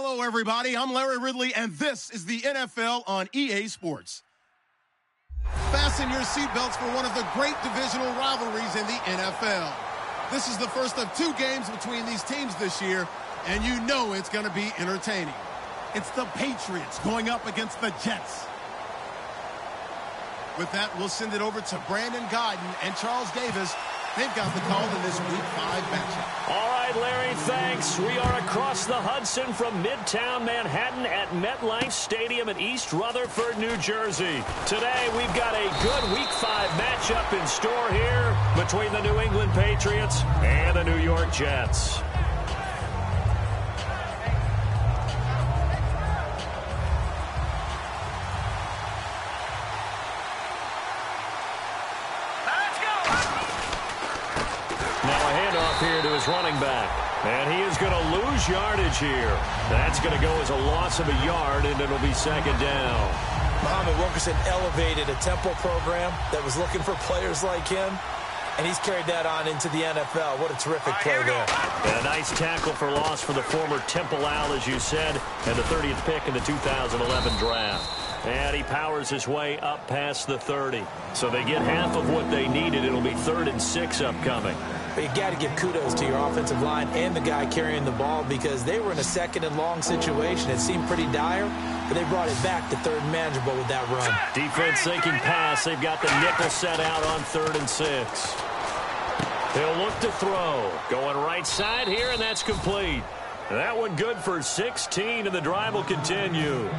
Hello, everybody. I'm Larry Ridley, and this is the NFL on EA Sports. Fasten your seatbelts for one of the great divisional rivalries in the NFL. This is the first of two games between these teams this year, and you know it's going to be entertaining. It's the Patriots going up against the Jets. With that, we'll send it over to Brandon Godden and Charles Davis. They've got the call in this Week 5 matchup. All right, Larry, thanks. We are across the Hudson from Midtown Manhattan at MetLife Stadium in East Rutherford, New Jersey. Today, we've got a good Week 5 matchup in store here between the New England Patriots and the New York Jets. Here to his running back, and he is going to lose yardage here. That's going to go as a loss of a yard, and it'll be second down. Muhammad Wilkerson elevated a Temple program that was looking for players like him, and he's carried that on into the NFL. What a terrific play there. And a nice tackle for loss for the former Temple Owl, as you said, and the 30th pick in the 2011 draft. And he powers his way up past the 30. So they get half of what they needed. It'll be 3rd and 6 upcoming. But you got to give kudos to your offensive line and the guy carrying the ball, because they were in a 2nd and long situation. It seemed pretty dire, but they brought it back to 3rd and manageable with that run. Defense thinking pass. They've got the nickel set out on 3rd and 6. He'll look to throw. Going right side here, and that's complete. That one good for 16, and the drive will continue.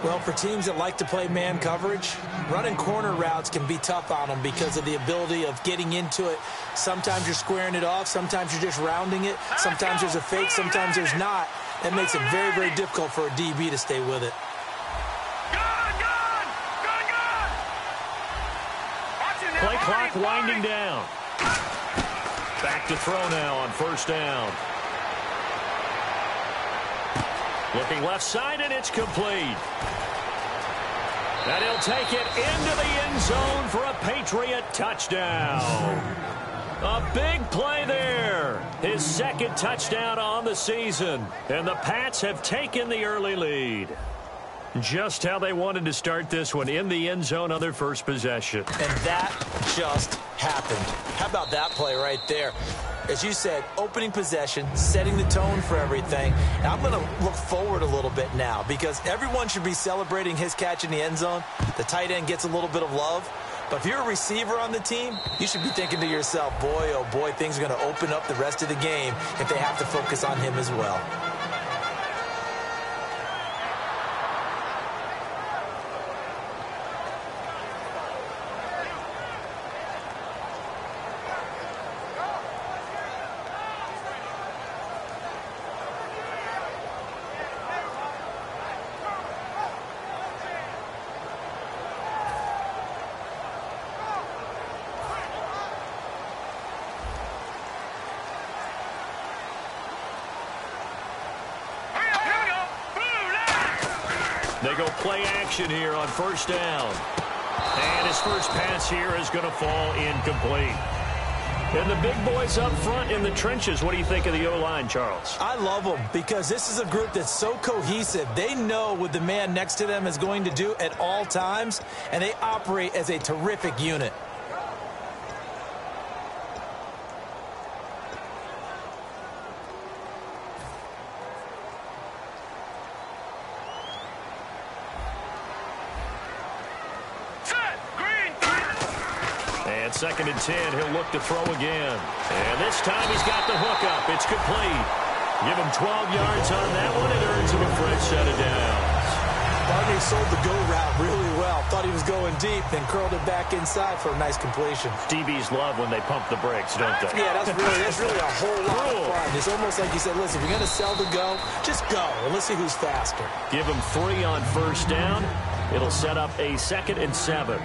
Well, for teams that like to play man coverage, running corner routes can be tough on them because of the ability of getting into it. Sometimes you're squaring it off. Sometimes you're just rounding it. Sometimes there's a fake. Sometimes there's not. That makes it very, very difficult for a DB to stay with it. Play clock winding down. Back to throw now on 1st down. Looking left side, and it's complete. And he'll take it into the end zone for a Patriot touchdown. A big play there. His 2nd touchdown on the season. And the Pats have taken the early lead. Just how they wanted to start this one, in the end zone on their first possession. And that just happened. How about that play right there? As you said, opening possession, setting the tone for everything. And I'm going to look forward a little bit now, because everyone should be celebrating his catch in the end zone. The tight end gets a little bit of love. But if you're a receiver on the team, you should be thinking to yourself, boy, oh boy, things are going to open up the rest of the game if they have to focus on him as well. They go play action here on 1st down. And his first pass here is going to fall incomplete. And the big boys up front in the trenches. What do you think of the O-line, Charles? I love them, because this is a group that's so cohesive. They know what the man next to them is going to do at all times, and they operate as a terrific unit. And 2nd and 10, he'll look to throw again. And this time he's got the hook up. It's complete. Give him 12 yards on that one. It earns him a fresh set of downs. Barney sold the go route really well. Thought he was going deep, then curled it back inside for a nice completion. DBs love when they pump the brakes, don't they? Yeah, that's really a whole lot of fun. It's almost like you said, listen, if you're going to sell the go, just go, and let's see who's faster. Give him 3 on 1st down. It'll set up a 2nd and 7.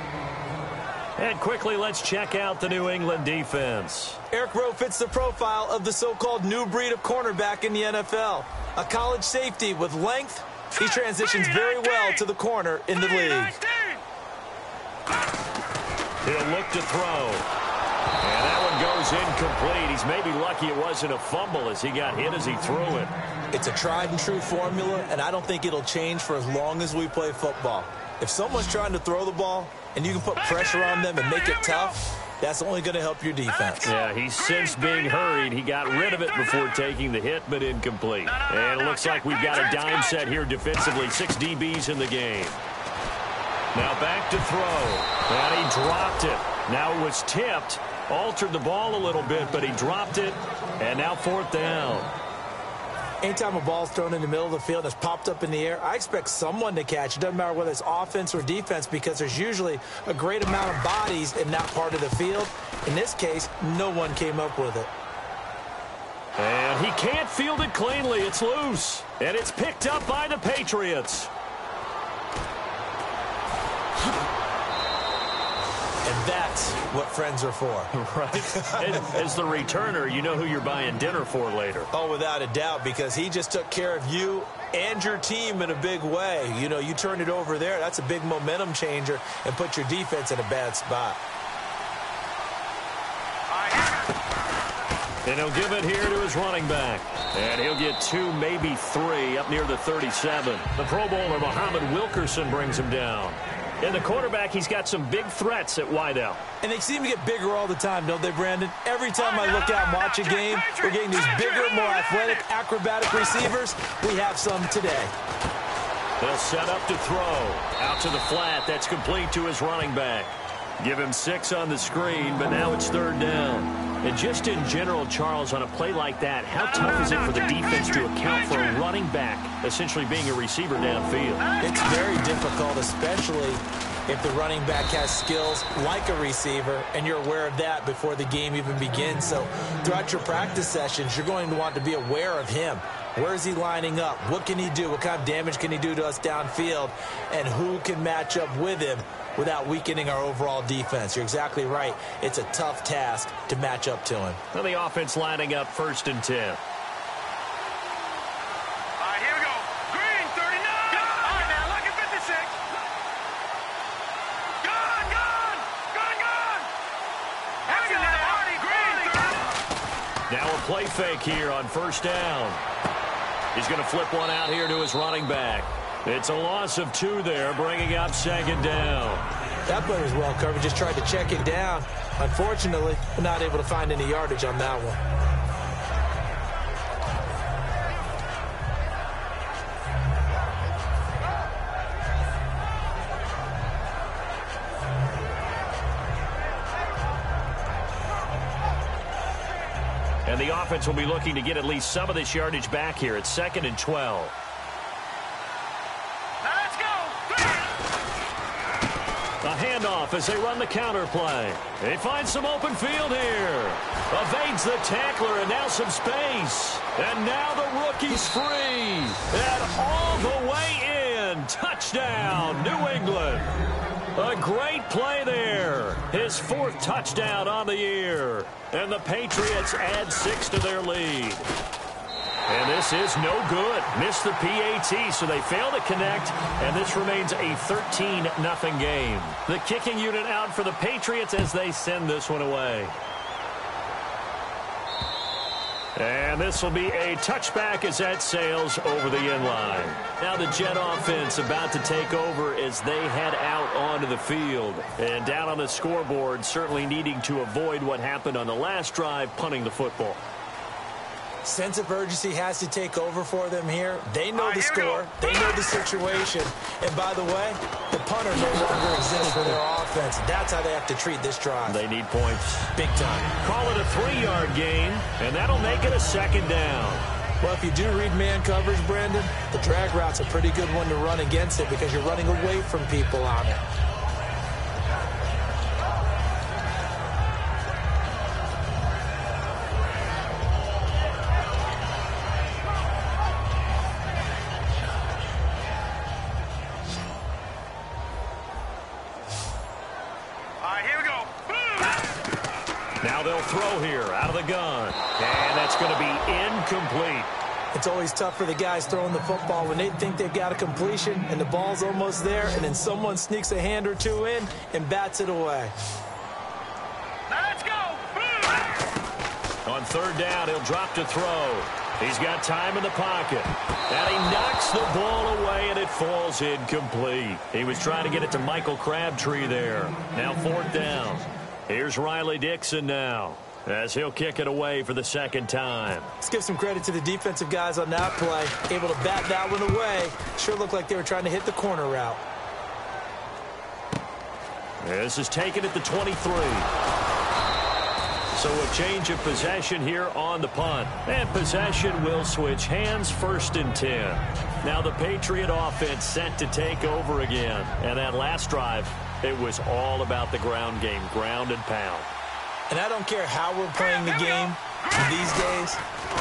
And quickly, let's check out the New England defense. Eric Rowe fits the profile of the so-called new breed of cornerback in the NFL. A college safety with length. He transitions very well to the corner in the league. He'll look to throw. And that one goes incomplete. He's maybe lucky it wasn't a fumble as he got hit as he threw it. It's a tried-and-true formula, and I don't think it'll change for as long as we play football. If someone's trying to throw the ball and you can put pressure on them and make it tough, that's only going to help your defense. Yeah, he's since being hurried. He got rid of it before taking the hit, but incomplete. And it looks like we've got a dime set here defensively. 6 DBs in the game. Now back to throw. And he dropped it. Now it was tipped. Altered the ball a little bit, but he dropped it. And now 4th down. Anytime a ball's thrown in the middle of the field and it's popped up in the air, I expect someone to catch. It doesn't matter whether it's offense or defense because there's usually a great amount of bodies in that part of the field. In this case, no one came up with it. And he can't field it cleanly. It's loose. And it's picked up by the Patriots. And that's what friends are for. Right. As the returner, you know who you're buying dinner for later. Oh, without a doubt, because he just took care of you and your team in a big way. You know, you turn it over there, that's a big momentum changer and put your defense in a bad spot. And he'll give it here to his running back. And he'll get 2, maybe 3 up near the 37. The Pro Bowler, Muhammad Wilkerson, brings him down. And the quarterback, he's got some big threats at wideout. And they seem to get bigger all the time, don't they, Brandon? Every time I look out and watch a game, we're getting these bigger, more athletic, acrobatic receivers. We have some today. They'll set up to throw. Out to the flat. That's complete to his running back. Give him 6 on the screen, but now it's 3rd down. And just in general, Charles, on a play like that, how tough is it for the defense to account for a running back essentially being a receiver downfield? It's very difficult, especially if the running back has skills like a receiver, and you're aware of that before the game even begins. So throughout your practice sessions, you're going to want to be aware of him. Where is he lining up? What can he do? What kind of damage can he do to us downfield? And who can match up with him without weakening our overall defense? You're exactly right. It's a tough task to match up to him. Well, the offense lining up 1st and 10. All right, here we go. Green, 39. All right, now look at 56. Gone. Look at that party, Green. Now a play fake here on 1st down. He's going to flip one out here to his running back. It's a loss of 2 there, bringing up 2nd down. That play was well covered. Just tried to check it down. Unfortunately, we're not able to find any yardage on that one. And the offense will be looking to get at least some of this yardage back here. It's 2nd and 12. Let's go. A handoff as they run the counter play. They find some open field here. Evades the tackler and now some space. And now the rookie's free. And all the way in. Touchdown, New England. A great play there. His 4th touchdown on the year. And the Patriots add 6 to their lead. And this is no good. Missed the PAT, so they fail to connect. And this remains a 13-0 game. The kicking unit out for the Patriots as they send this one away. And this will be a touchback as that sails over the end line. Now the Jet offense about to take over as they head out onto the field. And down on the scoreboard, certainly needing to avoid what happened on the last drive, punting the football. Sense of urgency has to take over for them here. They know the score. They know the situation. And by the way, the punter no longer exists for their offense. That's how they have to treat this drive. They need points. Big time. Call it a 3-yard gain, and that'll make it a 2nd down. Well, if you do read man coverage, Brandon, the drag route's a pretty good one to run against it because you're running away from people on it. Now they'll throw here out of the gun. And that's going to be incomplete. It's always tough for the guys throwing the football when they think they've got a completion and the ball's almost there, and then someone sneaks a hand or two in and bats it away. Let's go. On third down, he'll drop to throw. He's got time in the pocket. And he knocks the ball away, and it falls incomplete. He was trying to get it to Michael Crabtree there. Now fourth down. Here's Riley Dixon now, as he'll kick it away for the second time. Let's give some credit to the defensive guys on that play. Able to bat that one away. Sure looked like they were trying to hit the corner route. This is taken at the 23. So a change of possession here on the punt. And possession will switch hands, first and 10. Now the Patriot offense set to take over again. And that last drive, it was all about the ground game, ground and pound. And I don't care how we're playing the game these days,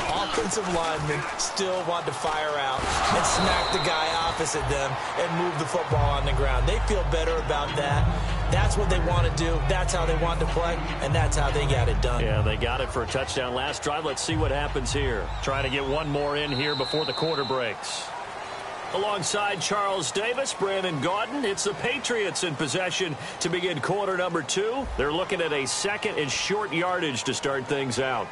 offensive linemen still want to fire out and smack the guy opposite them and move the football on the ground. They feel better about that. That's what they want to do. That's how they want to play, and that's how they got it done. Yeah, they got it for a touchdown last drive. Let's see what happens here. Trying to get one more in here before the quarter breaks. Alongside Charles Davis, Brandon Gaudin, it's the Patriots in possession to begin quarter number 2. They're looking at a second and short yardage to start things out.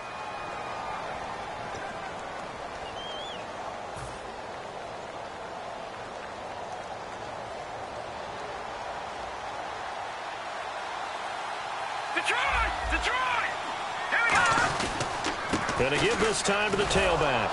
Going to give this time to the tailback.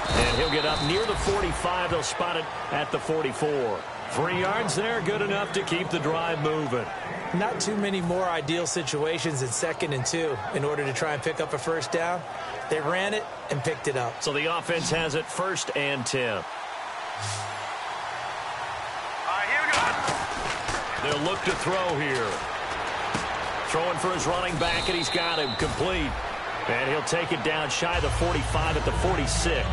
And he'll get up near the 45. They'll spot it at the 44. 3 yards there, good enough to keep the drive moving. Not too many more ideal situations in 2nd and 2 in order to try and pick up a first down. They ran it and picked it up. So the offense has it 1st and 10. All right, here we go. They'll look to throw here. Throwing for his running back, and he's got him complete. And he'll take it down shy of the 45 at the 46.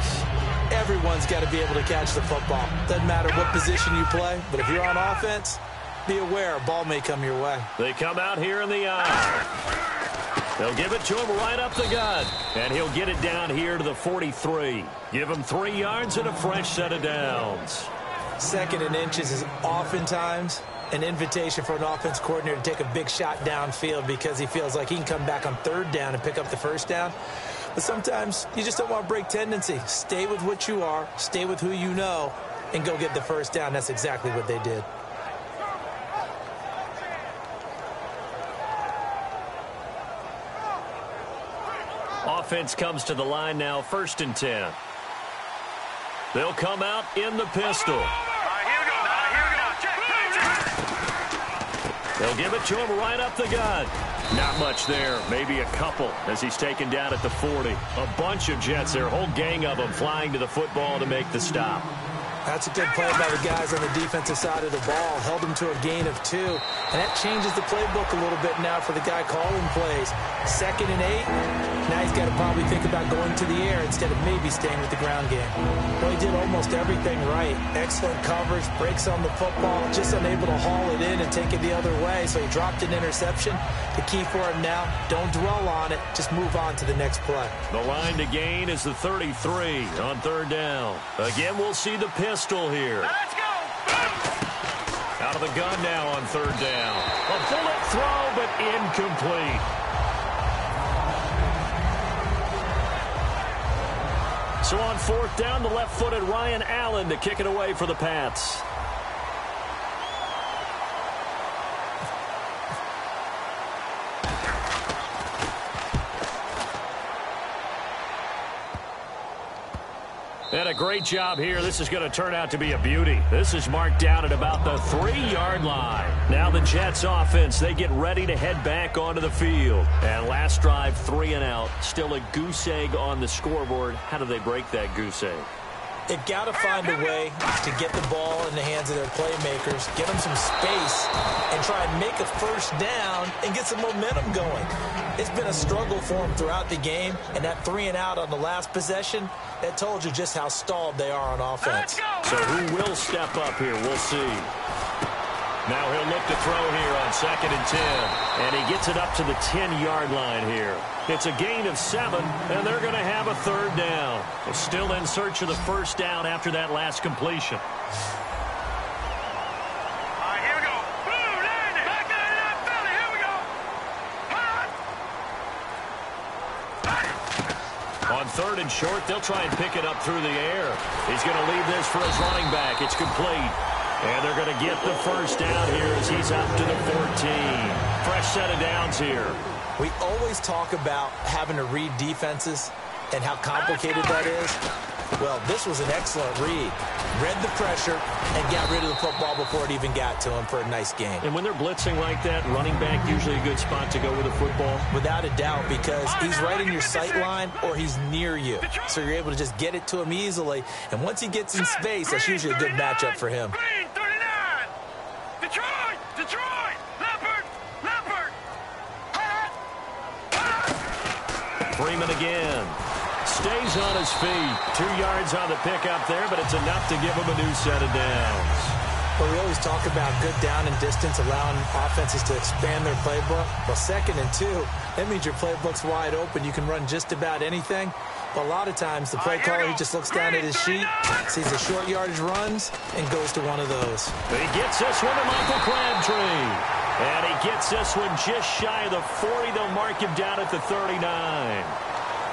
Everyone's got to be able to catch the football. Doesn't matter what position you play, but if you're on offense, be aware a ball may come your way. They come out here in the eye. They'll give it to him right up the gut. And he'll get it down here to the 43. Give him 3 yards and a fresh set of downs. 2nd and inches is oftentimes an invitation for an offense coordinator to take a big shot downfield because he feels like he can come back on 3rd down and pick up the first down. But sometimes you just don't want to break tendency. Stay with what you are, stay with who you know, and go get the first down. That's exactly what they did. Offense comes to the line now, 1st and 10. They'll come out in the pistol. They'll give it to him right up the gut. Not much there, maybe a couple as he's taken down at the 40. A bunch of Jets there, a whole gang of them flying to the football to make the stop. That's a good play by the guys on the defensive side of the ball. Held them to a gain of 2. And that changes the playbook a little bit now for the guy calling plays. 2nd and 8. Now he's got to probably think about going to the air instead of maybe staying with the ground game. Well, he did almost everything right. Excellent coverage, breaks on the football, just unable to haul it in and take it the other way. So he dropped an interception. The key for him now, don't dwell on it. Just move on to the next play. The line to gain is the 33 on 3rd down. Again, we'll see the pistol here. Now let's go. Out of the gun now on 3rd down. A bullet throw, but incomplete. So on 4th down, the left-footed Ryan Allen to kick it away for the Pats. And a great job here. This is going to turn out to be a beauty. This is marked down at about the 3-yard line. Now the Jets offense, they get ready to head back onto the field. And last drive, 3 and out. Still a goose egg on the scoreboard. How do they break that goose egg? They've got to find a way to get the ball in the hands of their playmakers, get them some space, and try and make a first down and get some momentum going. It's been a struggle for them throughout the game, and that 3 and out on the last possession, that told you just how stalled they are on offense. So who will step up here? We'll see. Now he'll look to throw here on 2nd and 10. And he gets it up to the 10-yard line here. It's a gain of 7, and they're going to have a 3rd down. They're still in search of the first down after that last completion. All right, here we go. Boom, landing. Back to the Philly. Here we go. On 3rd and short, they'll try and pick it up through the air. He's going to leave this for his running back. It's complete. And they're going to get the first down here as he's up to the 14. Fresh set of downs here. We always talk about having to read defenses and how complicated that is. Well, this was an excellent read. Read the pressure and got rid of the football before it even got to him for a nice game. And when they're blitzing like that, running back usually a good spot to go with the football? Without a doubt, because he's right in your sight line or he's near you. So you're able to just get it to him easily. And once he gets in space, that's usually a good matchup for him. Green 39. Detroit. Leopard. Freeman again. Stays on his feet. 2 yards on the pickup there, but it's enough to give him a new set of downs. But we always talk about good down and distance, allowing offenses to expand their playbook. Well, 2nd and 2, that means your playbook's wide open. You can run just about anything. But a lot of times, the play caller, he just looks down at his sheet, sees the short yardage runs, and goes to one of those. He gets this one to Michael Crabtree. And he gets this one just shy of the 40. They'll mark him down at the 39.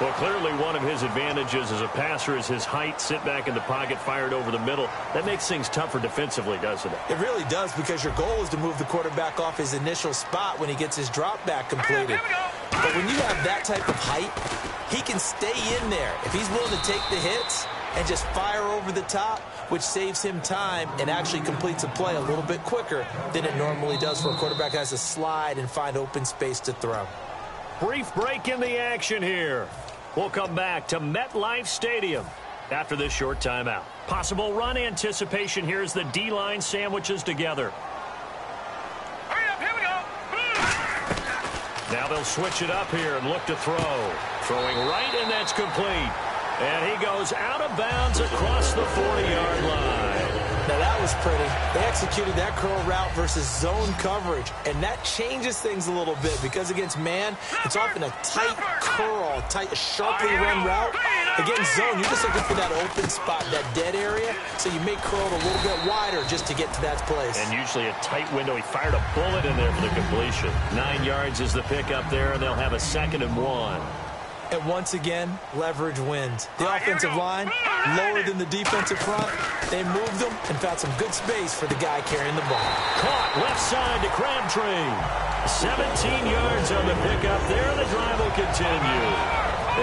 Well, clearly one of his advantages as a passer is his height. Sit back in the pocket, fired over the middle. That makes things tougher defensively, doesn't it? It really does, because your goal is to move the quarterback off his initial spot when he gets his drop back completed. But when you have that type of height, he can stay in there if he's willing to take the hits and just fire over the top, which saves him time and actually completes a play a little bit quicker than it normally does for a quarterback who has to slide and find open space to throw. Brief break in the action here. We'll come back to MetLife Stadium after this short timeout. Possible run anticipation here as the D-line sandwiches together. Hurry up, here we go. Now they'll switch it up here and look to throw. Throwing right, and that's complete. And he goes out of bounds across the 40-yard line. Now that was pretty. They executed that curl route versus zone coverage, and that changes things a little bit because against man, it's often a tight curl, tight, sharply run route. Against zone, you're just looking for that open spot, that dead area, so you may curl it a little bit wider just to get to that place. And usually a tight window. He fired a bullet in there for the completion. 9 yards is the pickup there, and they'll have a 2nd and 1. And once again, leverage wins. The offensive line, lower than the defensive front. They moved them and found some good space for the guy carrying the ball. Caught left side to Crabtree. 17 yards on the pickup there, and the drive will continue.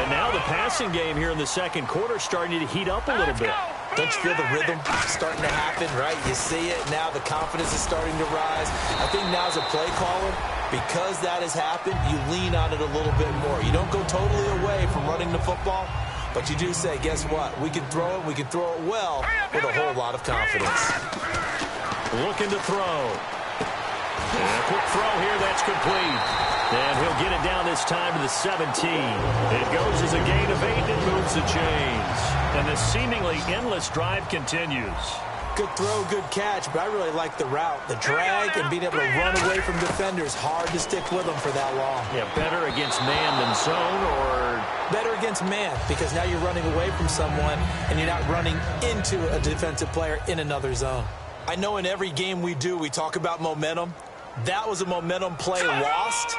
And now the passing game here in the 2nd quarter starting to heat up a little bit. Don't you feel the rhythm starting to happen, right? You see it now. The confidence is starting to rise. I think now as a play caller, because that has happened, you lean on it a little bit more. You don't go totally away from running the football, but you do say, guess what? We can throw it. We can throw it well with a whole lot of confidence. Looking to throw. And a quick throw here. That's complete. And he'll get it down this time to the 17. It goes as a gain of 8 and moves the chains. And the seemingly endless drive continues. Good throw, good catch, but I really like the route. The drag and being able to run away from defenders, hard to stick with them for that long. Yeah, better against man than zone, or? Better against man, because now you're running away from someone and you're not running into a defensive player in another zone. I know in every game we do, we talk about momentum. That was a momentum play lost.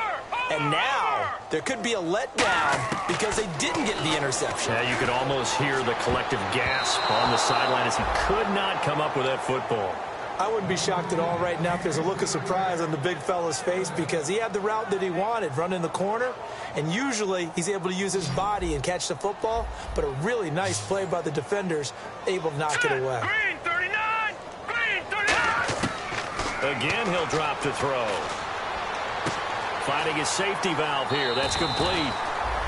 And now there could be a letdown because they didn't get the interception. Yeah, you could almost hear the collective gasp on the sideline as he could not come up with that football. I wouldn't be shocked at all right now if there's a look of surprise on the big fella's face because he had the route that he wanted, run in the corner, and usually he's able to use his body and catch the football, but a really nice play by the defenders, able to knock it away. Green 39! Green 39! Again, he'll drop to throw. Finding his safety valve here. That's complete.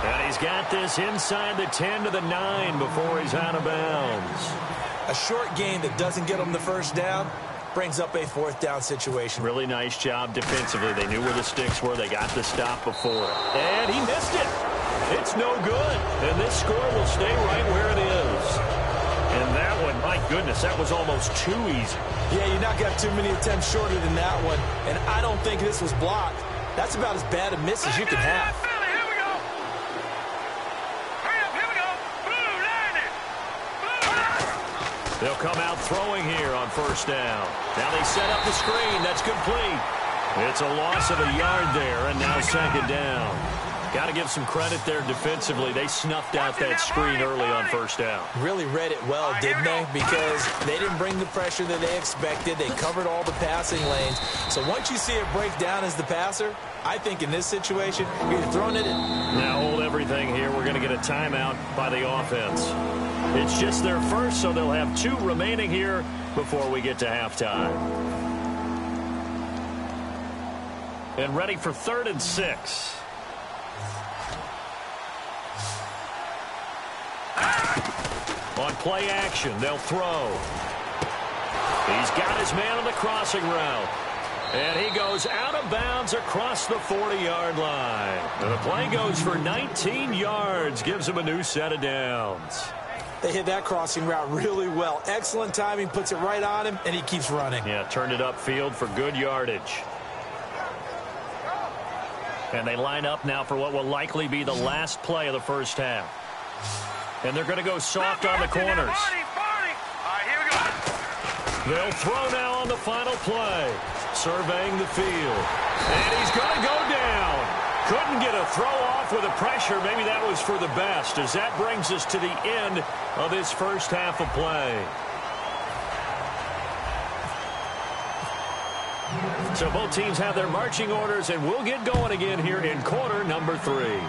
And he's got this inside the 10 to the 9 before he's out of bounds. A short gain that doesn't get him the first down brings up a 4th down situation. Really nice job defensively. They knew where the sticks were. They got the stop before it. And he missed it. It's no good. And this score will stay right where it is. And that one, my goodness, that was almost too easy. Yeah, you not got too many attempts shorter than that one. And I don't think this was blocked. That's about as bad a miss as you can have. Here we go. Hurry up, here we go. Blue landed. They'll come out throwing here on 1st down. Now they set up the screen. That's complete. It's a loss of a yard there, and now 2nd down. Got to give some credit there defensively. They snuffed out that screen early on first down. Really read it well, didn't they? Because they didn't bring the pressure that they expected. They covered all the passing lanes. So once you see it break down as the passer, I think in this situation, you're throwing it in. Now hold everything here. We're going to get a timeout by the offense. It's just their first, so they'll have 2 remaining here before we get to halftime. And ready for 3rd and 6. On play action, they'll throw. He's got his man on the crossing route. And he goes out of bounds across the 40-yard line. And the play goes for 19 yards, gives him a new set of downs. They hit that crossing route really well. Excellent timing, puts it right on him, and he keeps running. Yeah, turned it upfield for good yardage. And they line up now for what will likely be the last play of the first half. And they're going to go soft on the corners. They'll throw now on the final play. Surveying the field. And he's going to go down. Couldn't get a throw off with the pressure. Maybe that was for the best, as that brings us to the end of this first half of play. So both teams have their marching orders, and we'll get going again here in quarter number 3.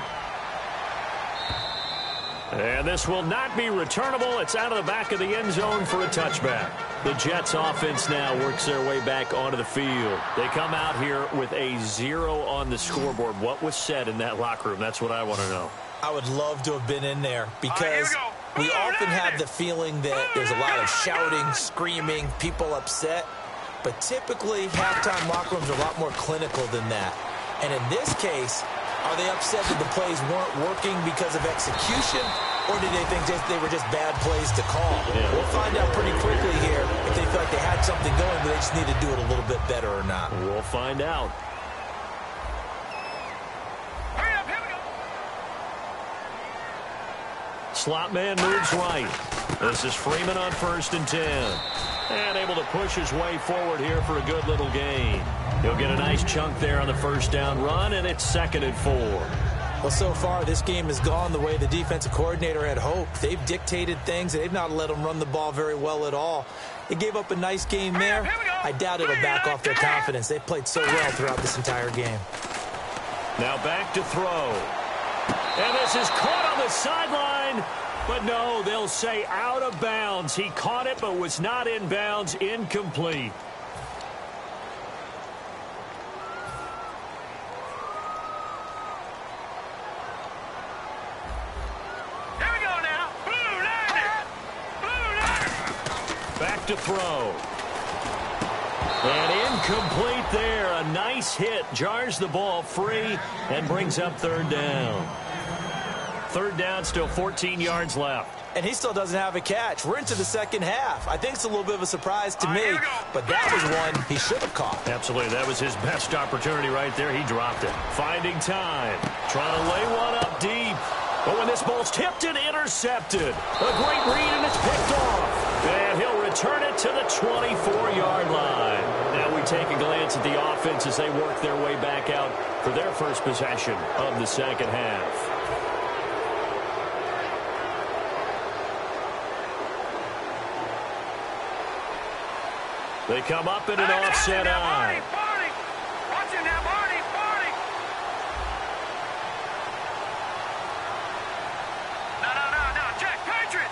And this will not be returnable. It's out of the back of the end zone for a touchback. The Jets offense now works their way back onto the field. They come out here with a 0 on the scoreboard. What was said in that locker room? That's what I want to know. I would love to have been in there because we often have the feeling that there's a lot of shouting, screaming, people upset. But typically, halftime locker rooms are a lot more clinical than that. And in this case, are they upset that the plays weren't working because of execution, or did they think they were just bad plays to call? Yeah. We'll find out pretty quickly here if they feel like they had something going, but they just need to do it a little bit better or not. We'll find out. Hurry up, here we go. Slot man moves right. This is Freeman on 1st and 10. And able to push his way forward here for a good little gain. He'll get a nice chunk there on the first down run, and it's 2nd and 4. Well, so far, this game has gone the way the defensive coordinator had hoped. They've dictated things, and they've not let them run the ball very well at all. They gave up a nice game there. I doubt it'll back off their confidence. They've played so well throughout this entire game. Now back to throw. And this is caught on the sideline. But no, they'll say out of bounds. He caught it but was not in bounds. Incomplete. Here we go now. Blue line. Blue line. Back to throw. And incomplete there. A nice hit. Jars the ball free and brings up 3rd down. 3rd down, still 14 yards left. And he still doesn't have a catch. We're into the second half. I think it's a little bit of a surprise to me, but that was one he should have caught. Absolutely. That was his best opportunity right there. He dropped it. Finding time. Trying to lay one up deep. But when this ball's tipped and intercepted, a great read and it's picked off. And he'll return it to the 24-yard line. Now we take a glance at the offense as they work their way back out for their first possession of the second half. They come up in an offset eye. Watch him now, Barney. No. Jack, Patriot.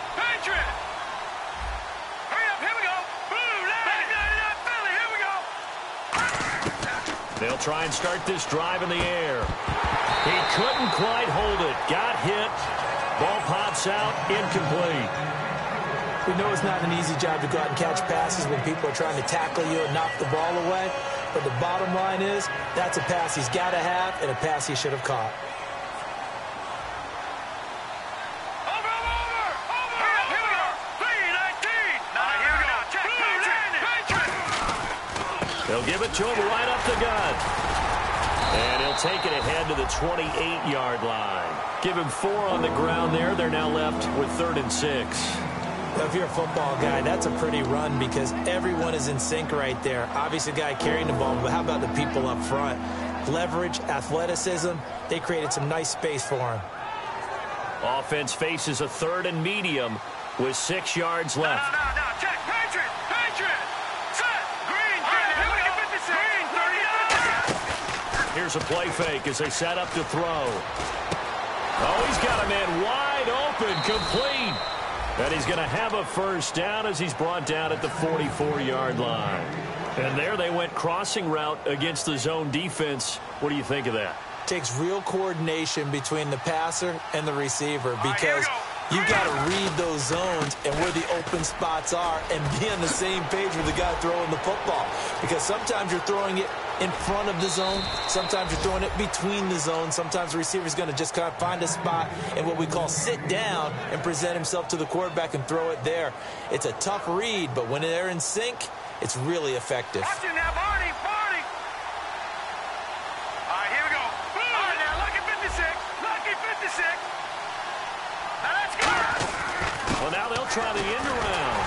Hurry up, here we go. Blue line. Philly, here we go. They'll try and start this drive in the air. He couldn't quite hold it. Got hit. Ball pops out. Incomplete. We know it's not an easy job to go out and catch passes when people are trying to tackle you and knock the ball away. But the bottom line is, that's a pass he's got to have and a pass he should have caught. Over. Here we go. 3-19. Here we go. Check. Patriot. They'll give it to him right up the gut. And he'll take it ahead to the 28-yard line. Give him 4 on the ground there. They're now left with 3rd and 6. If you're a football guy, that's a pretty run because everyone is in sync right there. Obviously, the guy carrying the ball, but how about the people up front? leverage, athleticism. They created some nice space for him. Offense faces a 3rd and medium with 6 yards left. No, check. Patriot. Set. Green. Here we go. 56. Green. 30. Here's a play fake as they set up to throw. Oh, he's got a man wide open, complete. And he's going to have a first down as he's brought down at the 44-yard line. And there they went crossing route against the zone defense. What do you think of that? Takes real coordination between the passer and the receiver because you've got to read those zones and where the open spots are and be on the same page with the guy throwing the football. Because sometimes you're throwing it in front of the zone. Sometimes you're throwing it between the zones. Sometimes the receiver's going to just kind of find a spot and what we call sit down and present himself to the quarterback and throw it there. It's a tough read, but when they're in sync, it's really effective. Watch it now, Barney. All right, here we go. All right, now, lucky 56. Now, let's go. Well, now they'll try the end around.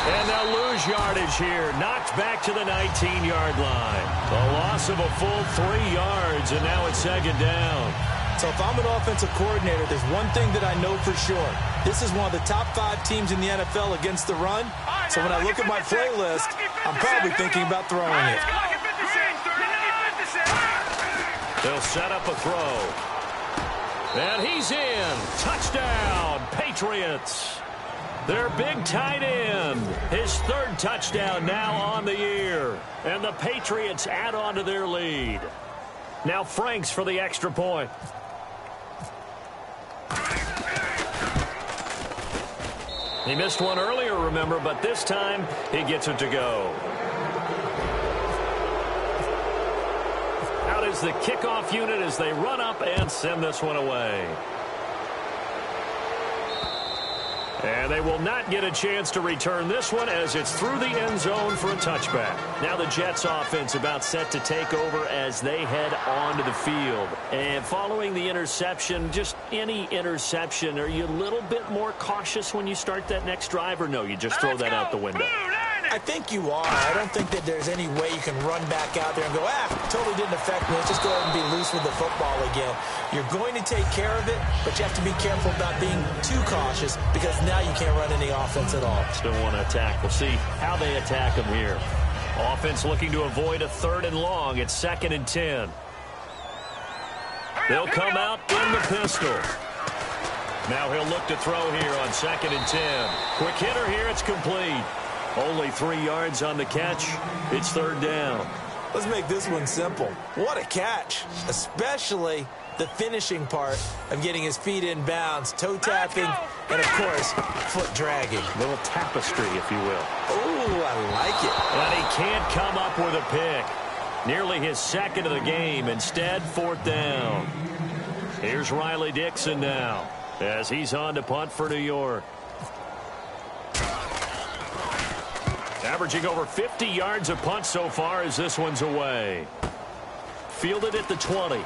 And they'll lose yardage here. Knocked back to the 19-yard line. A loss of a full 3 yards, and now it's 2nd down. So if I'm an offensive coordinator, there's one thing that I know for sure. This is one of the top 5 teams in the NFL against the run. So when I look at my playlist, I'm probably thinking about throwing it. They'll set up a throw. And he's in. Touchdown, Patriots. Their big tight end. His 3rd touchdown now on the year. And the Patriots add on to their lead. Now Franks for the extra point. He missed one earlier, remember, but this time he gets it to go. Out is the kickoff unit as they run up and send this one away. And they will not get a chance to return this one as it's through the end zone for a touchback. Now the Jets offense about set to take over as they head onto the field. And following the interception, just any interception, are you a little bit more cautious when you start that next drive, or no, you just throw that out the window? I think you are. I don't think that there's any way you can run back out there and go, totally didn't affect me. Let's just go ahead and be loose with the football again. You're going to take care of it, but you have to be careful about being too cautious because now you can't run any offense at all. Still want to attack. We'll see how they attack them here. Offense looking to avoid a 3rd and long. It's 2nd and 10. They'll come out in the pistol. Now he'll look to throw here on 2nd and 10. Quick hitter here. It's complete. Only 3 yards on the catch. It's 3rd down. Let's make this one simple. What a catch, especially the finishing part of getting his feet in bounds, toe tapping, and, of course, foot dragging. Little tapestry, if you will. Oh, I like it. And he can't come up with a pick. Nearly his 2nd of the game. Instead, 4th down. Here's Riley Dixon now as he's on to punt for New York. Averaging over 50 yards a punt so far as this one's away. Fielded at the 20.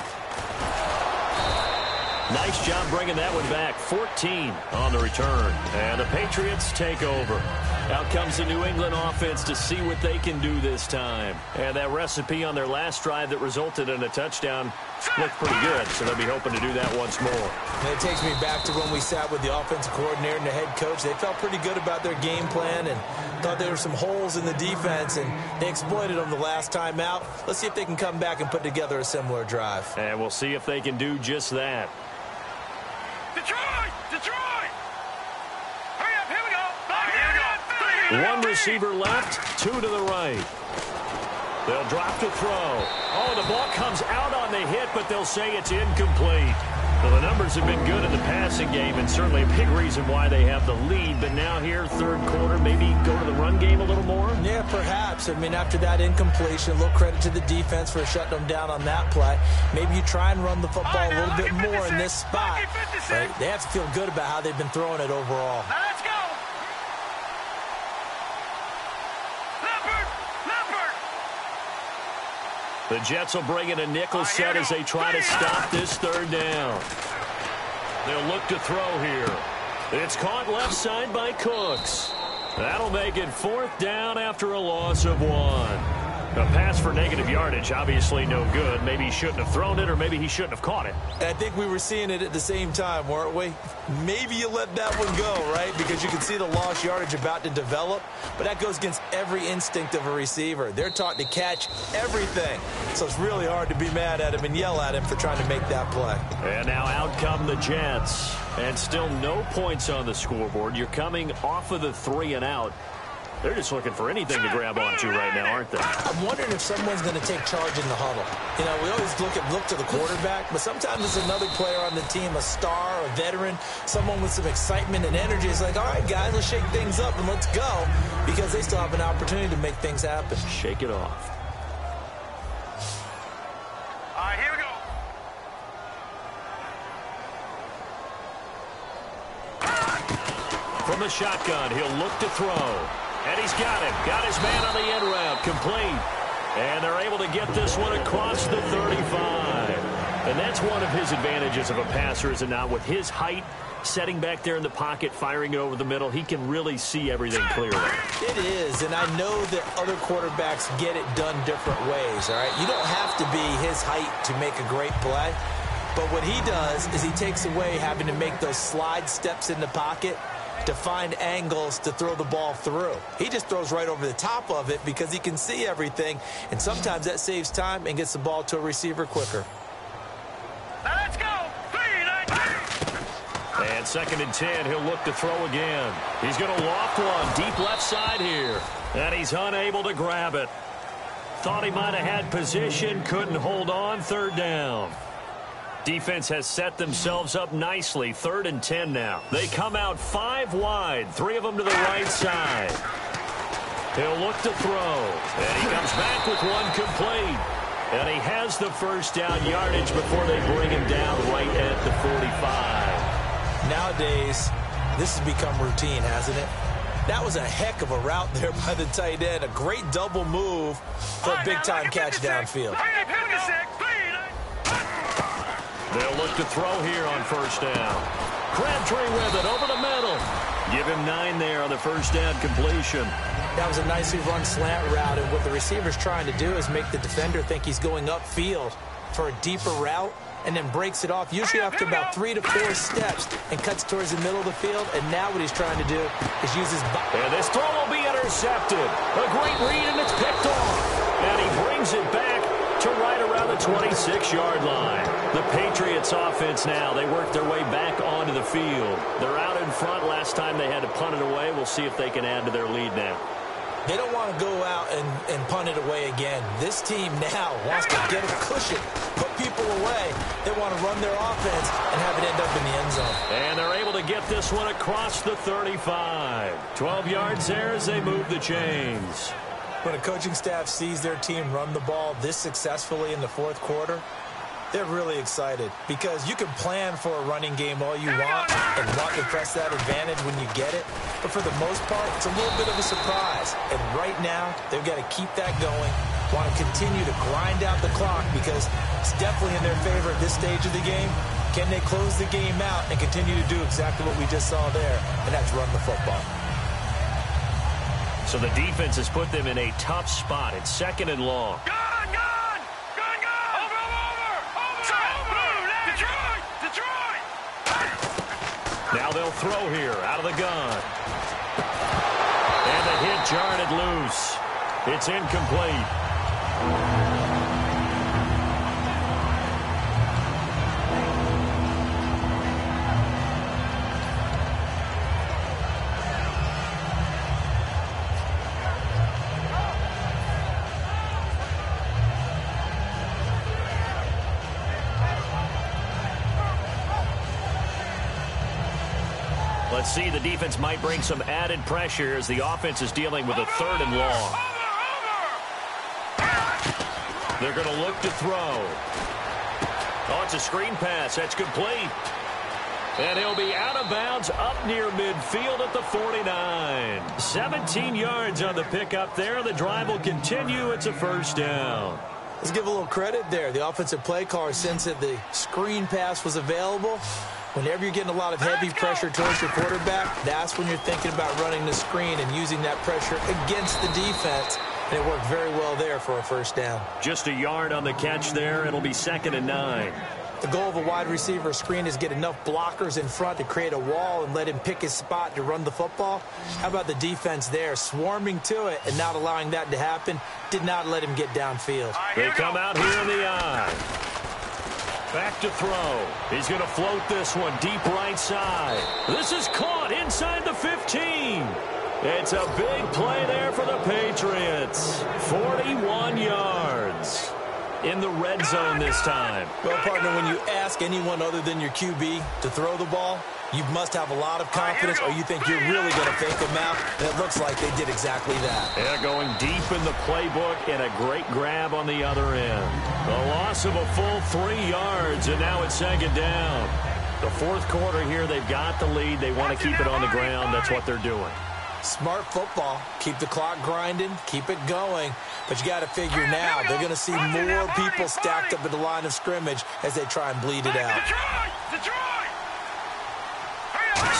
Nice job bringing that one back. 14 on the return. And the Patriots take over. Out comes the New England offense to see what they can do this time. And that recipe on their last drive that resulted in a touchdown looked pretty good, so they'll be hoping to do that once more. And it takes me back to when we sat with the offensive coordinator and the head coach. They felt pretty good about their game plan and thought there were some holes in the defense, and they exploited them the last time out. Let's see if they can come back and put together a similar drive. And we'll see if they can do just that. Detroit! Hurry up, here we go. One receiver left, 2 to the right. They'll drop to throw. Oh, the ball comes out on the hit, but they'll say it's incomplete. Well, the numbers have been good in the passing game, and certainly a big reason why they have the lead. But now here, 3rd quarter, maybe go to the run game a little more? Yeah, perhaps. I mean, after that incompletion, a little credit to the defense for shutting them down on that play. Maybe you try and run the football a little bit more in this spot. But they have to feel good about how they've been throwing it overall. Now let's go. The Jets will bring in a nickel set as they try to stop this 3rd down. They'll look to throw here. It's caught left side by Cooks. That'll make it 4th down after a loss of 1. A pass for negative yardage, obviously no good. Maybe he shouldn't have thrown it, or maybe he shouldn't have caught it. I think we were seeing it at the same time, weren't we? Maybe you let that one go, right? Because you can see the lost yardage about to develop. But that goes against every instinct of a receiver. They're taught to catch everything. So it's really hard to be mad at him and yell at him for trying to make that play. And now out come the Jets. And still no points on the scoreboard. You're coming off of the 3 and out. They're just looking for anything to grab onto right now, aren't they? I'm wondering if someone's going to take charge in the huddle. You know, we always look to the quarterback, but sometimes it's another player on the team, a star, a veteran, someone with some excitement and energy. It's like, all right, guys, let's shake things up and let's go, because they still have an opportunity to make things happen. Shake it off. All right, here we go. From the shotgun, he'll look to throw. And he's got him. Got his man on the end route. Complete. And they're able to get this one across the 35. And that's one of his advantages of a passer, is it not? With his height, setting back there in the pocket, firing it over the middle, he can really see everything clearly. It is, and I know that other quarterbacks get it done different ways, all right? You don't have to be his height to make a great play. But what he does is he takes away having to make those slide steps in the pocket to find angles to throw the ball through. He just throws right over the top of it because he can see everything, and sometimes that saves time and gets the ball to a receiver quicker. Now let's go. 3-19. And 2nd and 10, he'll look to throw again. He's going to loft one deep left side here, and he's unable to grab it. Thought he might have had position, couldn't hold on. 3rd down. Defense has set themselves up nicely. 3rd and 10 now. They come out 5 wide, 3 of them to the right side. He'll look to throw, and he comes back with one complete. And he has the first down yardage before they bring him down right at the 45. Nowadays, this has become routine, hasn't it? That was a heck of a route there by the tight end. A great double move for a big-time catch downfield. They'll look to throw here on 1st down. Crabtree with it over the middle. Give him 9 there on the 1st down completion. That was a nicely run slant route, and what the receiver's trying to do is make the defender think he's going upfield for a deeper route, and then breaks it off, usually after about 3 to 4 steps, and cuts towards the middle of the field. And now what he's trying to do is use his body. And this throw will be intercepted. A great read, and it's picked off. And he brings it back to right around the 26-yard line. The Patriots offense now, they work their way back onto the field. They're out in front. Last time they had to punt it away. We'll see if they can add to their lead now. They don't want to go out and punt it away again. This team now wants to get a cushion, put people away. They want to run their offense and have it end up in the end zone. And they're able to get this one across the 35. 12 yards there as they move the chains. When a coaching staff sees their team run the ball this successfully in the 4th quarter, they're really excited, because you can plan for a running game all you want and want to press that advantage when you get it. But for the most part, it's a little bit of a surprise. And right now, they've got to keep that going, want to continue to grind out the clock, because it's definitely in their favor at this stage of the game. Can they close the game out and continue to do exactly what we just saw there, and that's run the football. So the defense has put them in a tough spot. It's 2nd and long. Now they'll throw here out of the gun. And the hit jarred it loose. It's incomplete. Let's see, the defense might bring some added pressure as the offense is dealing with a 3rd and long. They're going to look to throw. Oh, it's a screen pass. That's complete. And he'll be out of bounds up near midfield at the 49. 17 yards on the pickup there. The drive will continue. It's a 1st down. Let's give a little credit there. The offensive play caller, since that the screen pass was available, whenever you're getting a lot of heavy pressure towards your quarterback, that's when you're thinking about running the screen and using that pressure against the defense. And it worked very well there for a first down. Just a yard on the catch there. It'll be 2nd and 9. The goal of a wide receiver screen is get enough blockers in front to create a wall and let him pick his spot to run the football. How about the defense there, swarming to it and not allowing that to happen? Did not let him get downfield. They come out here in the eye. Back to throw. He's going to float this one deep right side. This is caught inside the 15. It's a big play there for the Patriots. 41 yards. In the red zone this time. Well, partner, when you ask anyone other than your QB to throw the ball, you must have a lot of confidence or you think you're really going to fake them out. And it looks like they did exactly that. Yeah, going deep in the playbook and a great grab on the other end. A loss of a full 3 yards, and now it's 2nd down. The 4th quarter here, they've got the lead. They want to keep it on the ground. That's what they're doing. Smart football. Keep the clock grinding. Keep it going. But you got to figure now, they're going to see more people stacked up at the line of scrimmage as they try and bleed it out. Detroit!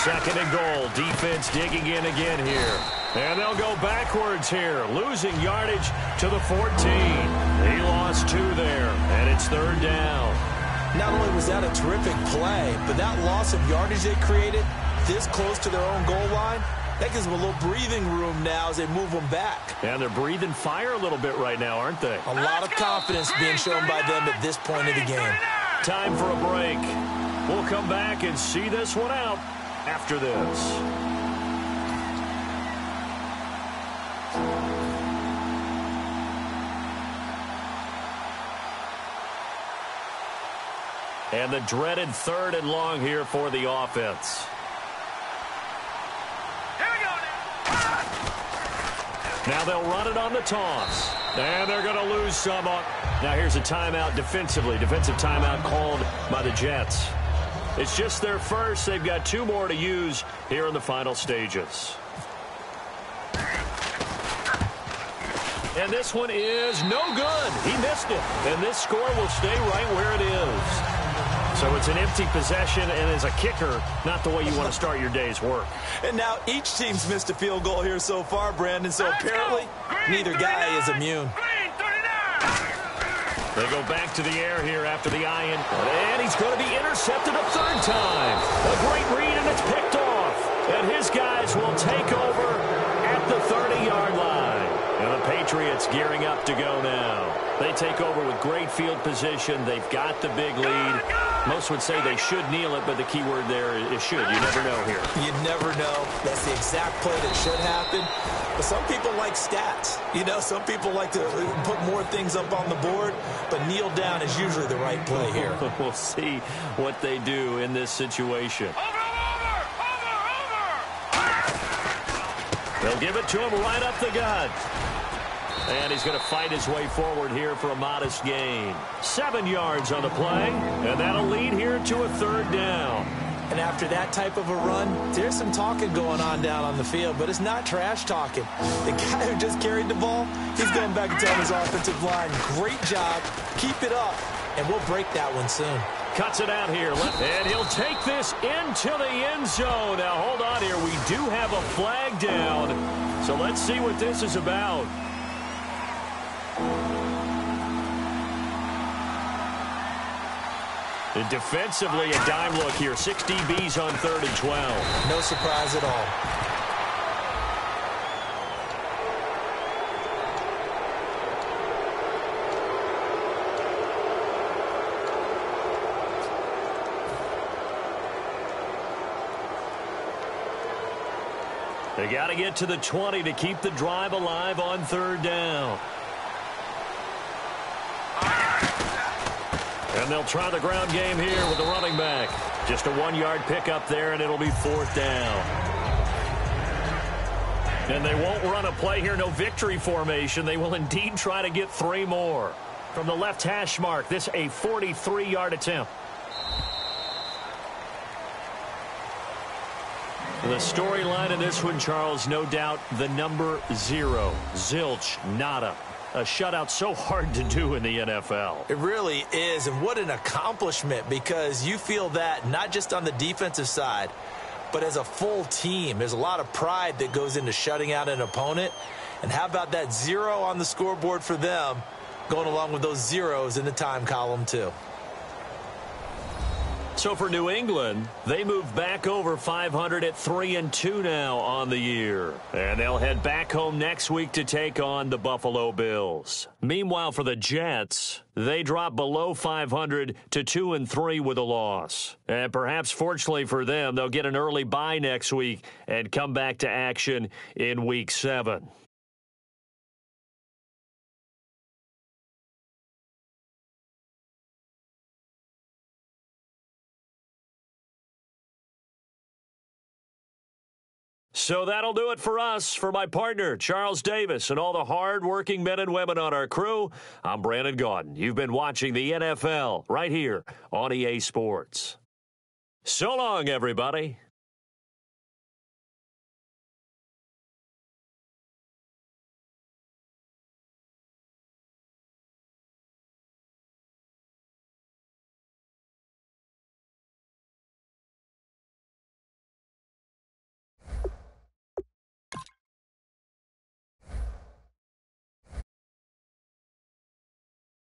2nd and goal. Defense digging in again here. And they'll go backwards here. Losing yardage to the 14. He lost 2 there. And it's 3rd down. Not only was that a terrific play, but that loss of yardage they created this close to their own goal line, that gives them a little breathing room now as they move them back. And they're breathing fire a little bit right now, aren't they? A lot of confidence being shown by them at this point of the game. Time for a break. We'll come back and see this one out after this. And the dreaded 3rd and long here for the offense. Now they'll run it on the toss. And they're going to lose some on. Now here's a timeout defensively. Defensive timeout called by the Jets. It's just their first. They've got 2 more to use here in the final stages. And this one is no good. He missed it. And this score will stay right where it is. So it's an empty possession, and as a kicker, not the way you want to start your day's work. And now each team's missed a field goal here so far, Brandon, so apparently neither guy is immune. They go back to the air here after the eye-in, and he's going to be intercepted a 3rd time. A great read, and it's picked off. And his guys will take over at the 30-yard line. And the Patriots gearing up to go now. They take over with great field position. They've got the big lead. Most would say they should kneel it, but the key word there is should. You never know here. You never know. That's the exact play that should happen. But some people like stats. You know, some people like to put more things up on the board, but kneel down is usually the right play here. We'll see what they do in this situation. They'll give it to him right up the gut. And he's going to fight his way forward here for a modest gain. 7 yards on the play, and that'll lead here to a 3rd down. And after that type of a run, there's some talking going on down on the field, but it's not trash talking. The guy who just carried the ball, he's going back and telling his offensive line, great job, keep it up, and we'll break that one soon. Cuts it out here, and he'll take this into the end zone. Now, hold on here. We do have a flag down, so let's see what this is about. And defensively, a dime look here. 6 DBs on 3rd and 12. No surprise at all. They got to get to the 20 to keep the drive alive on 3rd down. And they'll try the ground game here with the running back. Just a 1-yard pickup there, and it'll be 4th down. And they won't run a play here, no victory formation. They will indeed try to get 3 more. From the left hash mark, this a 43-yard attempt. The storyline in this one, Charles, no doubt the number 0. Zilch, nada. A shutout so hard to do in the NFL. It really is, and what an accomplishment, because you feel that not just on the defensive side, but as a full team. There's a lot of pride that goes into shutting out an opponent, And how about that 0 on the scoreboard for them, going along with those zeros in the time column too. So for New England, they move back over 500 at 3-2 now on the year. And they'll head back home next week to take on the Buffalo Bills. Meanwhile, for the Jets, they drop below 500 to 2-3 with a loss. And perhaps fortunately for them, they'll get an early bye next week and come back to action in Week 7. So that'll do it for us. For my partner, Charles Davis, and all the hard-working men and women on our crew, I'm Brandon Gaudin. You've been watching the NFL right here on EA Sports. So long, everybody.